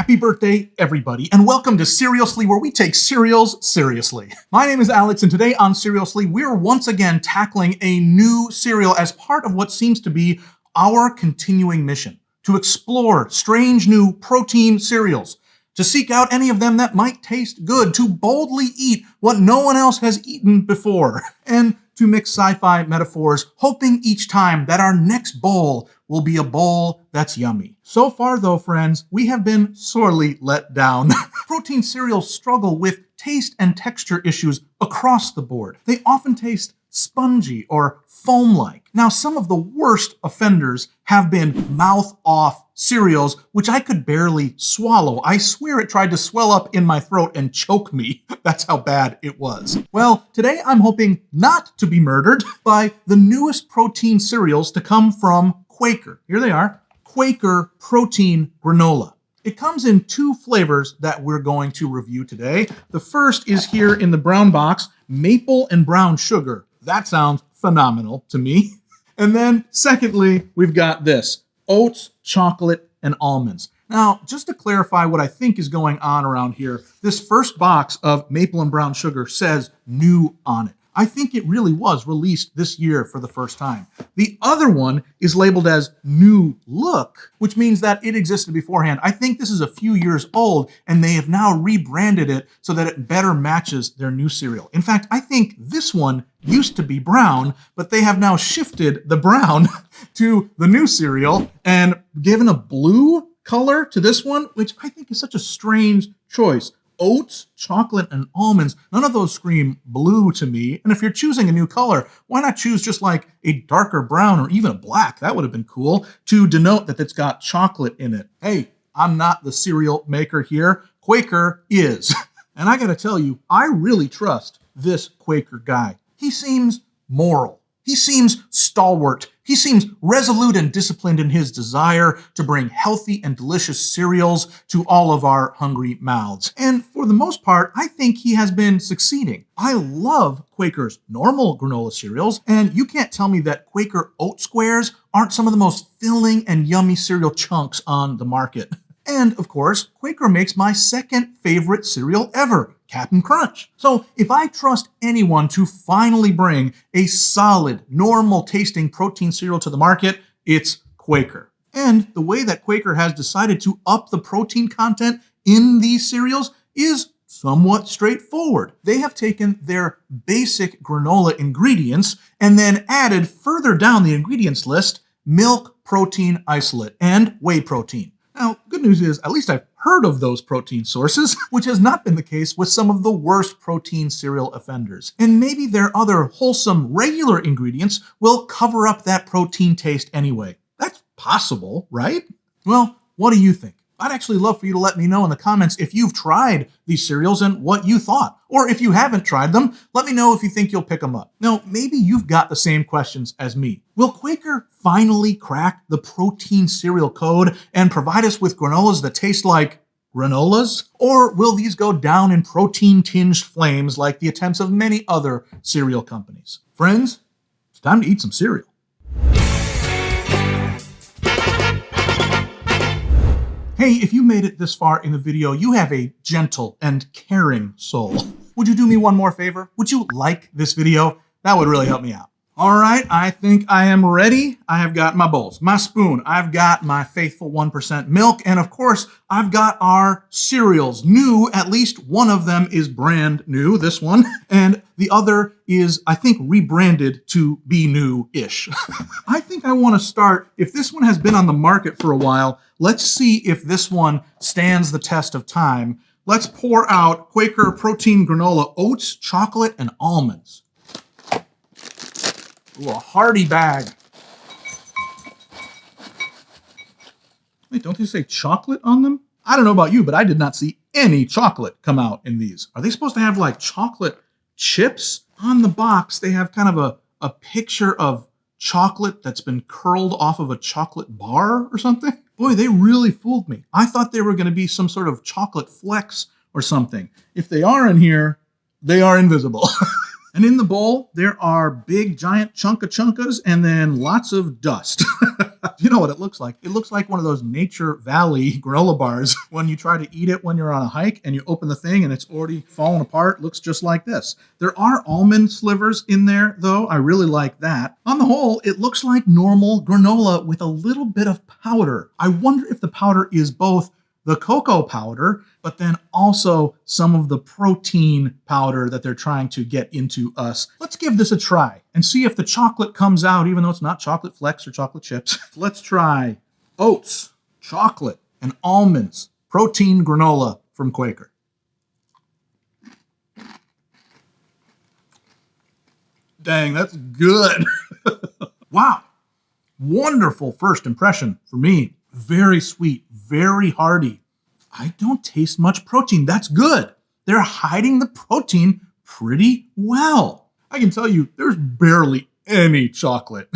Happy birthday, everybody, and welcome to Seriously, where we take cereals seriously. My name is Alex, and today on Seriously, we're once again tackling a new cereal as part of what seems to be our continuing mission, to explore strange new protein cereals, to seek out any of them that might taste good, to boldly eat what no one else has eaten before, and to mix sci-fi metaphors, hoping each time that our next bowl will be a bowl that's yummy. So far though, friends, we have been sorely let down. Protein cereals struggle with taste and texture issues across the board. They often taste spongy or foam-like. Now, some of the worst offenders have been mouth-off cereals, which I could barely swallow. I swear it tried to swell up in my throat and choke me. That's how bad it was. Well, today I'm hoping not to be murdered by the newest protein cereals to come from Quaker. Here they are, Quaker Protein Granola. It comes in two flavors that we're going to review today. The first is here in the brown box, maple and brown sugar. That sounds phenomenal to me. And then secondly, we've got this, oats, chocolate, and almonds. Now, just to clarify what I think is going on around here, this first box of maple and brown sugar says new on it. I think it really was released this year for the first time. The other one is labeled as new look, which means that it existed beforehand. I think this is a few years old and they have now rebranded it so that it better matches their new cereal. In fact, I think this one used to be brown, but they have now shifted the brown to the new cereal and given a blue color to this one, which I think is such a strange choice. Oats, chocolate, and almonds, none of those scream blue to me. And if you're choosing a new color, why not choose just like a darker brown or even a black? That would have been cool to denote that it's got chocolate in it. Hey, I'm not the cereal maker here. Quaker is. And I gotta tell you, I really trust this Quaker guy. He seems moral. He seems stalwart. He seems resolute and disciplined in his desire to bring healthy and delicious cereals to all of our hungry mouths. And for the most part, I think he has been succeeding. I love Quaker's normal granola cereals, and you can't tell me that Quaker Oat Squares aren't some of the most filling and yummy cereal chunks on the market. And of course, Quaker makes my second favorite cereal ever, Cap'n Crunch. So if I trust anyone to finally bring a solid, normal tasting protein cereal to the market, it's Quaker. And the way that Quaker has decided to up the protein content in these cereals is somewhat straightforward. They have taken their basic granola ingredients and then added further down the ingredients list, milk protein isolate and whey protein. Now, good news is, at least I've heard of those protein sources, which has not been the case with some of the worst protein cereal offenders. And maybe their other wholesome regular ingredients will cover up that protein taste anyway. That's possible, right? Well, what do you think? I'd actually love for you to let me know in the comments if you've tried these cereals and what you thought. Or if you haven't tried them, let me know if you think you'll pick them up. Now, maybe you've got the same questions as me. Will Quaker finally crack the protein cereal code and provide us with granolas that taste like granolas? Or will these go down in protein-tinged flames like the attempts of many other cereal companies? Friends, it's time to eat some cereal. Hey, if you made it this far in the video, you have a gentle and caring soul. Would you do me one more favor? Would you like this video? That would really help me out. All right, I think I am ready. I have got my bowls, my spoon, I've got my faithful 1% milk, and of course, I've got our cereals. New, at least one of them is brand new, this one, and the other is, I think, rebranded to be new-ish. I think I want to start, if this one has been on the market for a while, let's see if this one stands the test of time. Let's pour out Quaker Protein Granola Oats, Chocolate, and Almonds. Ooh, a hearty bag. Wait, don't they say chocolate on them? I don't know about you, but I did not see any chocolate come out in these. Are they supposed to have like chocolate chips? On the box, they have kind of a picture of chocolate that's been curled off of a chocolate bar or something. Boy, they really fooled me. I thought they were going to be some sort of chocolate flecks or something. If they are in here, they are invisible. And in the bowl, there are big, giant chunkas and then lots of dust. You know what it looks like? It looks like one of those Nature Valley granola bars when you try to eat it when you're on a hike and you open the thing and it's already fallen apart. It looks just like this. There are almond slivers in there, though. I really like that. On the whole, it looks like normal granola with a little bit of powder. I wonder if the powder is both the cocoa powder, but then also some of the protein powder that they're trying to get into us. Let's give this a try and see if the chocolate comes out, even though it's not chocolate flecks or chocolate chips. Let's try oats, chocolate, and almonds, protein granola from Quaker. Dang, that's good. Wow. Wonderful first impression for me. Very sweet, very hearty. I don't taste much protein. That's good. They're hiding the protein pretty well. I can tell you there's barely any chocolate.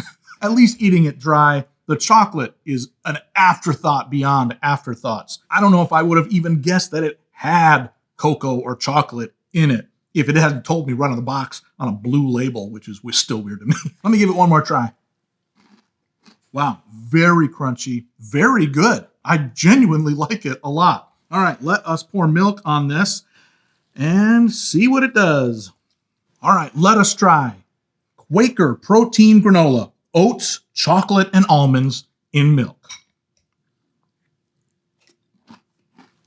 At least eating it dry, the chocolate is an afterthought beyond afterthoughts. I don't know if I would have even guessed that it had cocoa or chocolate in it if it hadn't told me right on the box on a blue label, which is still weird to me. Let me give it one more try. Wow, very crunchy, very good. I genuinely like it a lot. All right, let us pour milk on this and see what it does. All right, let us try Quaker protein granola, oats, chocolate, and almonds in milk.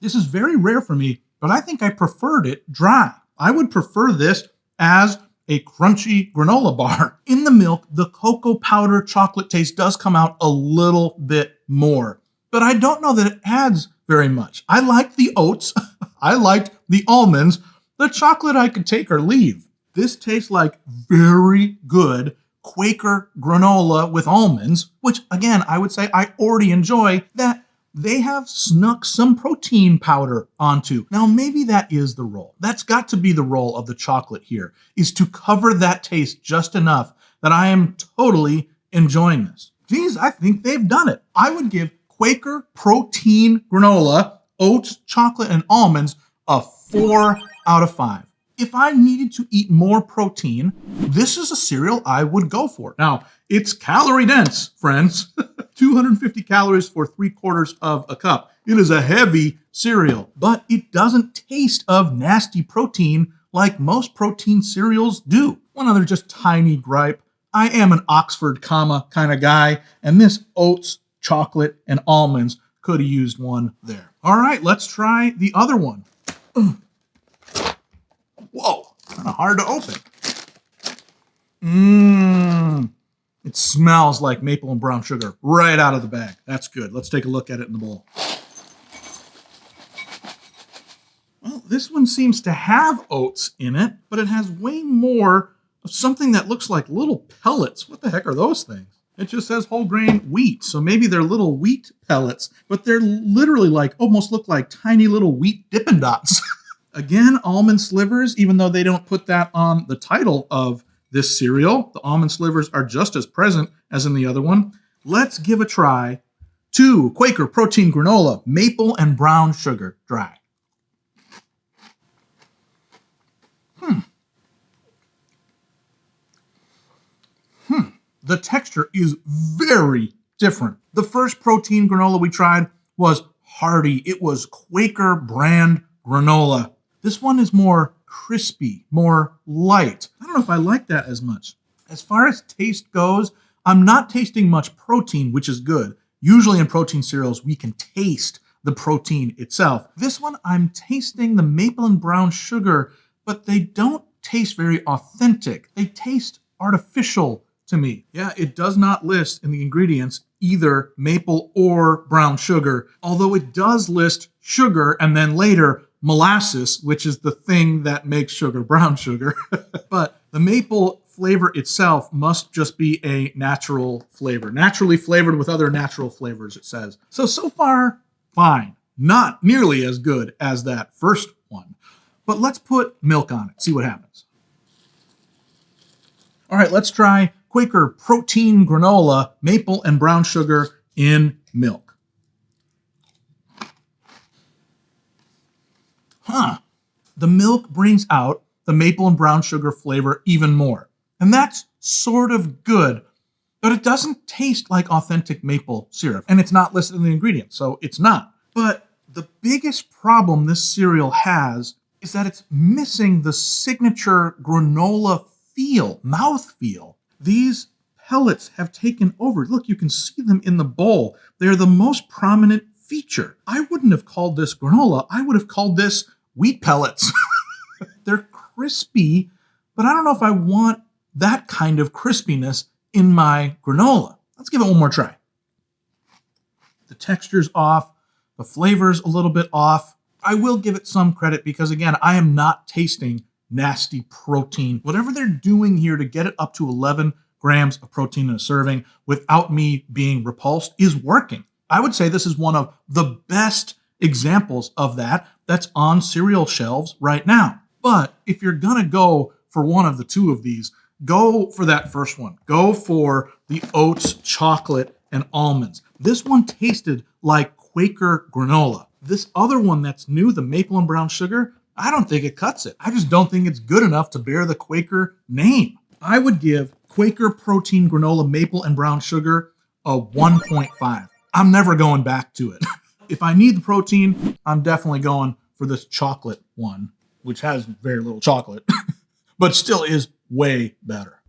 This is very rare for me, but I think I preferred it dry. I would prefer this as a crunchy granola bar. In the milk, the cocoa powder chocolate taste does come out a little bit more, but I don't know that it adds very much. I liked the oats. I liked the almonds. The chocolate I could take or leave. This tastes like very good Quaker granola with almonds, which again, I would say I already enjoy that. They have snuck some protein powder onto. Now, maybe that is the role. That's got to be the role of the chocolate here, is to cover that taste just enough that I am totally enjoying this. Geez, I think they've done it. I would give Quaker protein granola, oats, chocolate, and almonds a 4 out of 5. If I needed to eat more protein, this is a cereal I would go for. Now, it's calorie dense, friends. 250 calories for 3/4 of a cup. It is a heavy cereal, but it doesn't taste of nasty protein like most protein cereals do. One other just tiny gripe. I am an Oxford comma kind of guy, and this oats, chocolate, and almonds could have used one there. All right, let's try the other one. Whoa, kind of hard to open. It smells like maple and brown sugar right out of the bag. That's good. Let's take a look at it in the bowl. Well, this one seems to have oats in it, but it has way more of something that looks like little pellets. What the heck are those things? It just says whole grain wheat. So maybe they're little wheat pellets, but they're literally like, almost look like tiny little wheat Dippin' Dots. Again, almond slivers, even though they don't put that on the title of this cereal, the almond slivers are just as present as in the other one. Let's give a try to Quaker protein granola, maple and brown sugar dry. The texture is very different. The first protein granola we tried was hearty. It was Quaker brand granola. This one is more crispy, more light. I don't know if I like that as much. As far as taste goes, I'm not tasting much protein, which is good. Usually in protein cereals, we can taste the protein itself. This one, I'm tasting the maple and brown sugar, but they don't taste very authentic. They taste artificial to me. Yeah, it does not list in the ingredients either maple or brown sugar, although it does list sugar and then later molasses, which is the thing that makes sugar brown sugar. But the maple flavor itself must just be a natural flavor, naturally flavored with other natural flavors, it says. So far, fine. Not nearly as good as that first one. But let's put milk on it, see what happens. All right, let's try Quaker protein granola, maple and brown sugar in milk. The milk brings out the maple and brown sugar flavor even more. And that's sort of good. but it doesn't taste like authentic maple syrup. And it's not listed in the ingredients, so it's not. But the biggest problem this cereal has is that it's missing the signature granola feel, mouth feel. These pellets have taken over. Look, you can see them in the bowl. They're the most prominent feature. I wouldn't have called this granola. I would have called this wheat pellets. They're crispy, but I don't know if I want that kind of crispiness in my granola. Let's give it one more try. The texture's off. The flavor's a little bit off. I will give it some credit because, again, I am not tasting nasty protein. Whatever they're doing here to get it up to 11 grams of protein in a serving without me being repulsed is working. I would say this is one of the best examples of that that's on cereal shelves right now. But if you're gonna go for one of the two of these, go for that first one. Go for the oats, chocolate, and almonds. This one tasted like Quaker granola. This other one that's new, the maple and brown sugar, I don't think it cuts it. I just don't think it's good enough to bear the Quaker name. I would give Quaker protein granola maple and brown sugar a 1.5. I'm never going back to it. If I need the protein, I'm definitely going for this chocolate one, which has very little chocolate, but still is way better.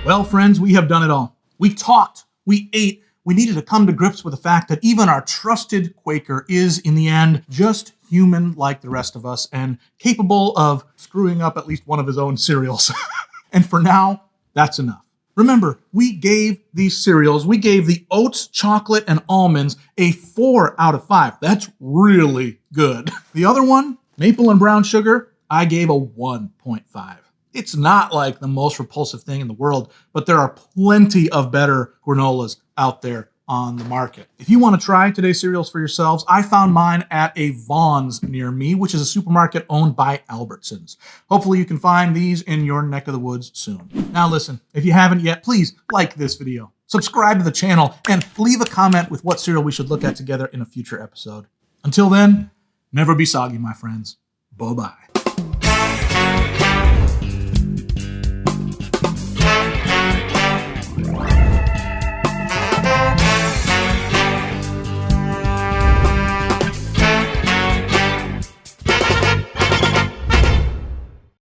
Well, friends, we have done it all. We talked, we ate, we needed to come to grips with the fact that even our trusted Quaker is, in the end, just human like the rest of us and capable of screwing up at least one of his own cereals. And for now, that's enough. Remember, we gave these cereals, we gave the oats, chocolate, and almonds a 4 out of 5. That's really good. The other one, maple and brown sugar, I gave a 1.5. It's not like the most repulsive thing in the world, but there are plenty of better granolas out there on the market. If you want to try today's cereals for yourselves, I found mine at a Vaughn's near me, which is a supermarket owned by Albertsons. Hopefully you can find these in your neck of the woods soon. Now listen, if you haven't yet, please like this video, subscribe to the channel, and leave a comment with what cereal we should look at together in a future episode. Until then, never be soggy, my friends. Bye-bye.